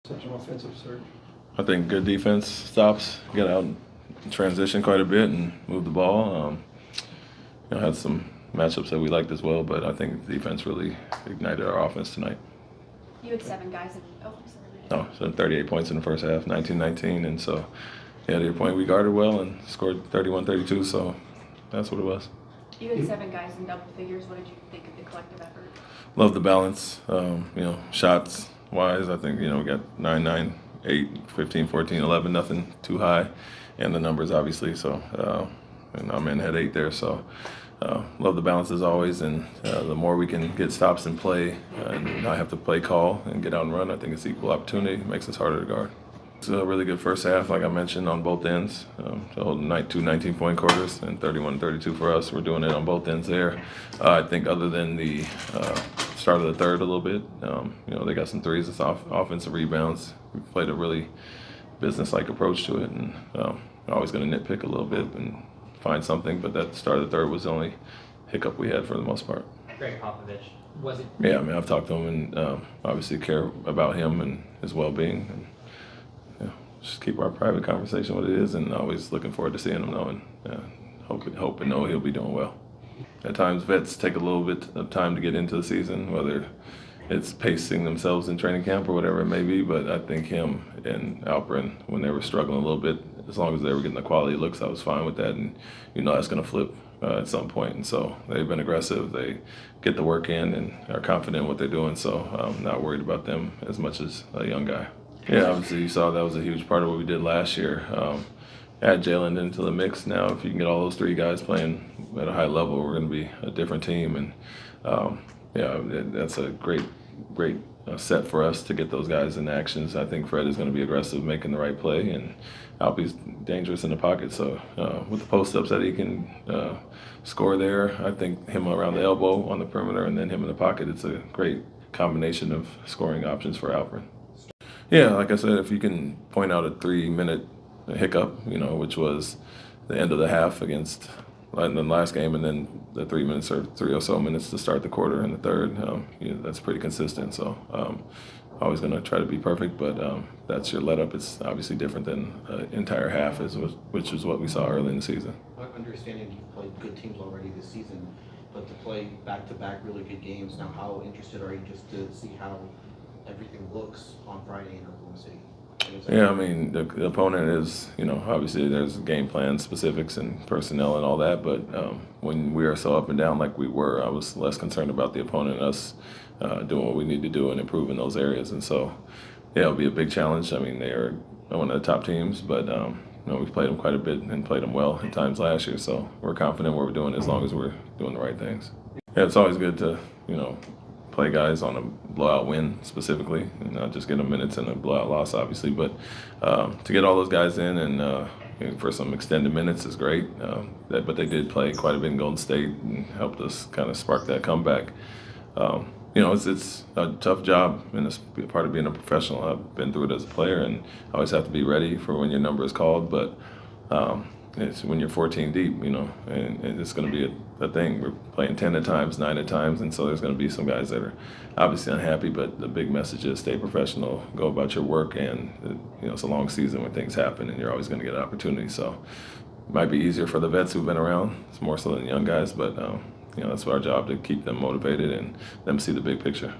Such an offensive surge. I think good defense stops, get out and transition quite a bit and move the ball. Had some matchups that we liked as well, but I think the defense really ignited our offense tonight. You had 7 guys in. Oh, Oh, so 38 points in the first half, 19-19, and so yeah, to your point, we guarded well and scored 31-32. So that's what it was. You had 7 guys in double figures. What did you think of the collective effort? Love the balance. Shots wise, I think we got 9, 9, 8, 15, 14, 11, nothing too high, and the numbers obviously. So and our men had 8 there. So love the balance as always, and the more we can get stops and play and not have to play call and get out and run, I think it's equal opportunity. It makes us harder to guard. It's a really good first half, like I mentioned, on both ends. The whole night, 2 19-point quarters and 31-32 for us. We're doing it on both ends there. I think other than the start of the third a little bit, they got some threes. It's offensive rebounds. We played a really business-like approach to it, and always going to nitpick a little bit and find something, but that start of the third was the only hiccup we had for the most part. Greg Popovich, was it? Yeah, I've talked to him and obviously care about him and his well-being, and just keep our private conversation what it is, and always looking forward to seeing him knowing, hope and know he'll be doing well. At times, vets take a little bit of time to get into the season, whether it's pacing themselves in training camp or whatever it may be, but I think him and Alperin, when they were struggling a little bit, as long as they were getting the quality looks, I was fine with that, and that's going to flip at some point. And so they've been aggressive. They get the work in and are confident in what they're doing, so I'm not worried about them as much as a young guy. Yeah, obviously you saw that was a huge part of what we did last year. Add Jalen into the mix now. If you can get all those 3 guys playing at a high level, we're going to be a different team. And that's a great set for us to get those guys in actions. I think Fred is going to be aggressive, making the right play, and Alpe's dangerous in the pocket. So with the post-ups that he can score there, I think him around the elbow on the perimeter and then him in the pocket, it's a great combination of scoring options for Alperin. Yeah, like I said, if you can point out a 3-minute hiccup, which was the end of the half against in the last game, and then the 3 minutes or 3 or so minutes to start the quarter and the third, that's pretty consistent. So always going to try to be perfect, but that's your let up. It's obviously different than entire half, which is what we saw early in the season. Understanding you've played good teams already this season, but to play back-to-back really good games, now how interested are you just to see how everything looks on Friday in Oklahoma City? Yeah, the opponent is, obviously there's game plan specifics and personnel and all that, but when we are so up and down like we were, I was less concerned about the opponent and us doing what we need to do and improving those areas. And so, yeah, it'll be a big challenge. They are one of the top teams, but we've played them quite a bit and played them well at times last year, so we're confident what we're doing as long as we're doing the right things. Yeah, it's always good to, play guys on a blowout win specifically, and not just get them minutes in a blowout loss, obviously. But to get all those guys in and for some extended minutes is great. But they did play quite a bit in Golden State and helped us kind of spark that comeback. It's a tough job, and it's part of being a professional. I've been through it as a player, and I always have to be ready for when your number is called. But it's when you're 14 deep, and it's going to be a thing. We're playing 10 at times, 9 at times, and so there's going to be some guys that are obviously unhappy, but the big message is stay professional, go about your work, and it's a long season when things happen, and you're always going to get an opportunity. So it might be easier for the vets who've been around. It's more so than young guys, but that's our job, to keep them motivated and them see the big picture.